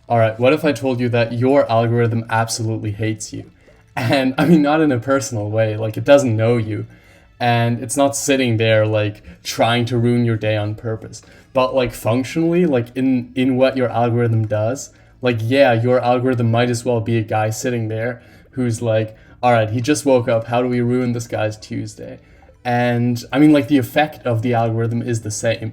All right, what if I told you that your algorithm absolutely hates you? And I mean, not in a personal way, like it doesn't know you. And it's not sitting there like trying to ruin your day on purpose. But like functionally, like in what your algorithm does, like yeah, your algorithm might as well be a guy sitting there who's like, all right, he just woke up. How do we ruin this guy's Tuesday? And I mean, like the effect of the algorithm is the same.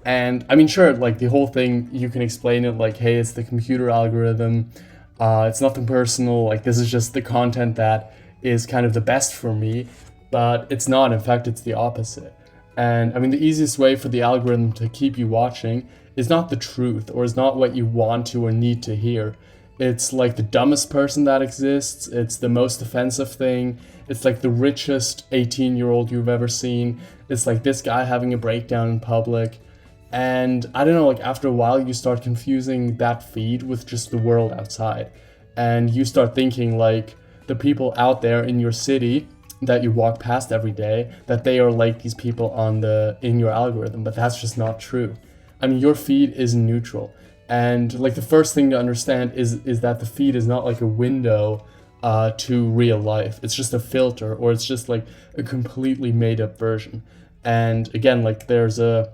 And I mean, sure, like the whole thing, you can explain it like, hey, it's the computer algorithm. It's nothing personal. Like, this is just the content that is kind of the best for me. But it's not. In fact, it's the opposite. And I mean, the easiest way for the algorithm to keep you watching is not the truth or is not what you want to or need to hear. It's like the dumbest person that exists. It's the most offensive thing. It's like the richest 18-year-old you've ever seen. It's like this guy having a breakdown in public. And I don't know, like after a while, you start confusing that feed with just the world outside. And you start thinking like the people out there in your city that you walk past every day, that they are like these people in your algorithm, but that's just not true. I mean, your feed is neutral. And like the first thing to understand is that the feed is not like a window to real life. It's just a filter, or it's just like a completely made up version. And again, like there's a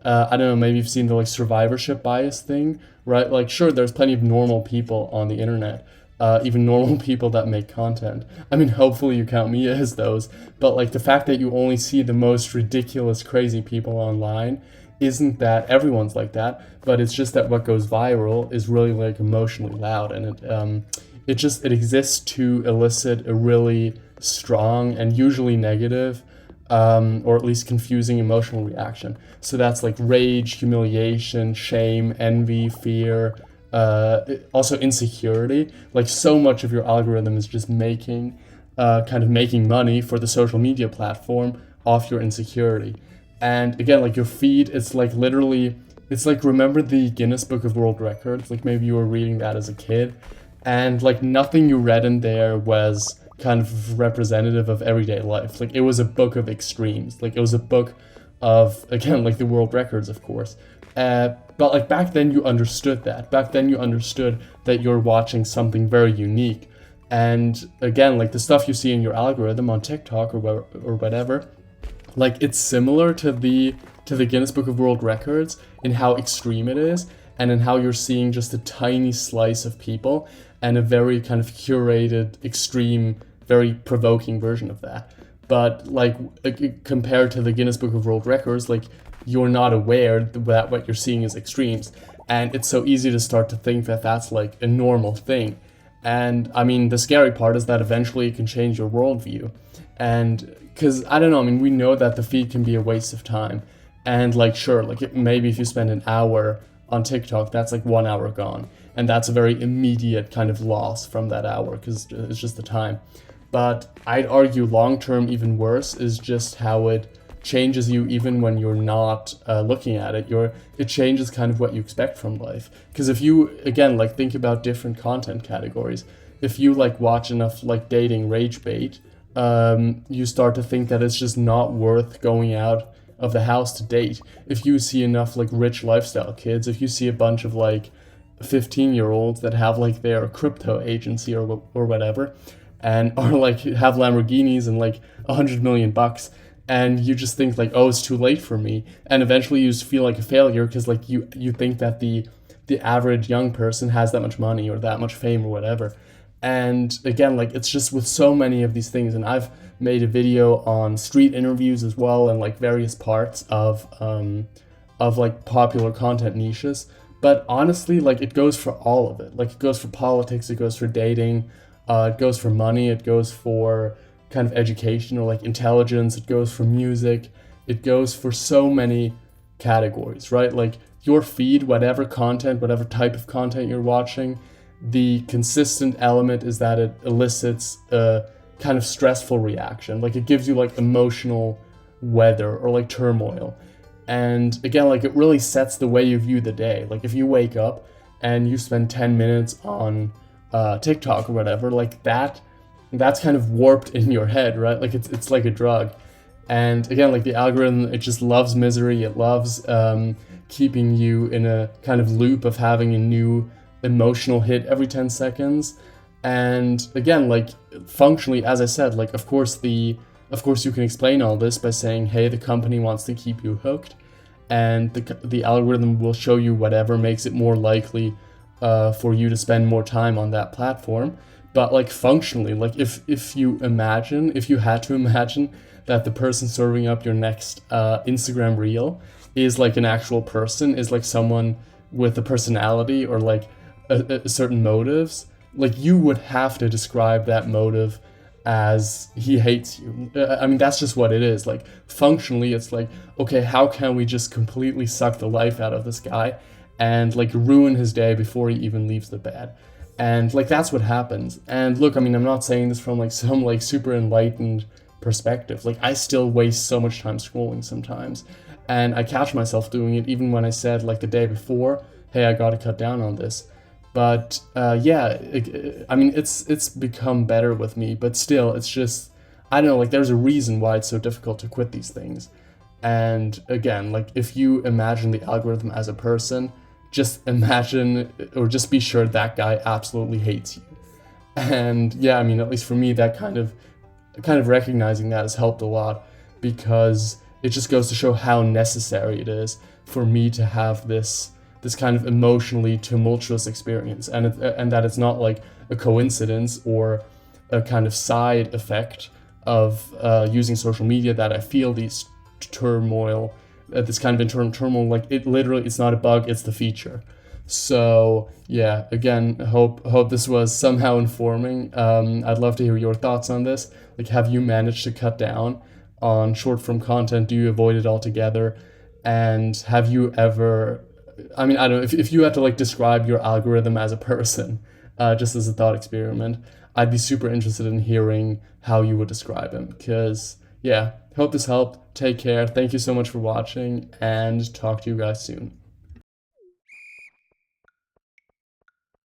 I don't know, maybe you've seen the like survivorship bias thing, right? Like, sure, there's plenty of normal people on the internet, even normal people that make content. I mean, hopefully you count me as those, but like the fact that you only see the most ridiculous, crazy people online isn't that everyone's like that, but it's just that what goes viral is really like emotionally loud, and it exists to elicit a really strong and usually negative or at least confusing emotional reaction. So that's like rage, humiliation, shame, envy, fear, also insecurity. Like so much of your algorithm is just kind of making money for the social media platform off your insecurity. And again, like your feed, it's like literally, it's like remember the Guinness Book of World Records? Like maybe you were reading that as a kid, and like nothing you read in there was kind of representative of everyday life. Like it was a book of extremes. Like it was a book of, again, like the world records, of course. But like back then you understood that. Back then you understood that you're watching something very unique. And again, like the stuff you see in your algorithm on TikTok or whatever, like it's similar to the Guinness Book of World Records in how extreme it is and in how you're seeing just a tiny slice of people and a very kind of curated, extreme, very provoking version of that. But like compared to the Guinness Book of World Records, like you're not aware that what you're seeing is extremes, and it's so easy to start to think that that's like a normal thing. And I mean, the scary part is that eventually it can change your worldview. And because I don't know, I mean, we know that the feed can be a waste of time. And like, sure, like maybe if you spend an hour on TikTok, that's like 1 hour gone. And that's a very immediate kind of loss from that hour because it's just the time. But I'd argue long term, even worse, is just how it changes you even when you're not looking at it. It changes kind of what you expect from life. Because if you, again, like think about different content categories, if you like watch enough like dating rage bait, you start to think that it's just not worth going out of the house to date. If you see enough like rich lifestyle kids, if you see a bunch of like 15-year-olds that have like their crypto agency or whatever, and are like have Lamborghinis and like $100 million, and you just think like, oh, it's too late for me, and eventually you just feel like a failure because like you think that the average young person has that much money or that much fame or whatever. And again, like it's just with so many of these things, and I've made a video on street interviews as well and like various parts of like popular content niches. But honestly, like it goes for all of it. Like it goes for politics, it goes for dating, it goes for money, it goes for kind of education or like intelligence, it goes for music, it goes for so many categories, right? Like your feed, whatever content, whatever type of content you're watching, the consistent element is that it elicits a kind of stressful reaction. Like it gives you like emotional weather or like turmoil. And again, like it really sets the way you view the day. Like if you wake up and you spend 10 minutes on TikTok or whatever, like that's kind of warped in your head, right? Like it's like a drug. And again, like the algorithm, it just loves misery. It loves keeping you in a kind of loop of having a new emotional hit every 10 seconds. And again, like functionally, as I said, like of course you can explain all this by saying, hey, the company wants to keep you hooked, and the algorithm will show you whatever makes it more likely for you to spend more time on that platform. But like functionally, like if you had to imagine that the person serving up your next Instagram reel is like an actual person, is like someone with a personality or like a certain motives, like you would have to describe that motive as he hates you. I mean, that's just what it is. Like functionally, it's like, okay, how can we just completely suck the life out of this guy and like ruin his day before he even leaves the bed? And like that's what happens. And look, I mean, I'm not saying this from like some like super enlightened perspective. Like I still waste so much time scrolling sometimes, and I catch myself doing it even when I said like the day before, hey, I gotta cut down on this. But I mean, it's become better with me, but still, it's just, I don't know, like there's a reason why it's so difficult to quit these things. And again, like if you imagine the algorithm as a person, just imagine or just be sure that guy absolutely hates you. And yeah, I mean, at least for me, that kind of recognizing that has helped a lot, because it just goes to show how necessary it is for me to have this kind of emotionally tumultuous experience, and that it's not like a coincidence or a kind of side effect of using social media that I feel these turmoil, this kind of internal turmoil. Like it's not a bug, it's the feature. So yeah, again, hope this was somehow informing. I'd love to hear your thoughts on this. Like, have you managed to cut down on short form content? Do you avoid it altogether? And have you ever, I mean, I don't know, if you had to like describe your algorithm as a person, just as a thought experiment, I'd be super interested in hearing how you would describe him. Because yeah, hope this helped. Take care. Thank you so much for watching, and talk to you guys soon.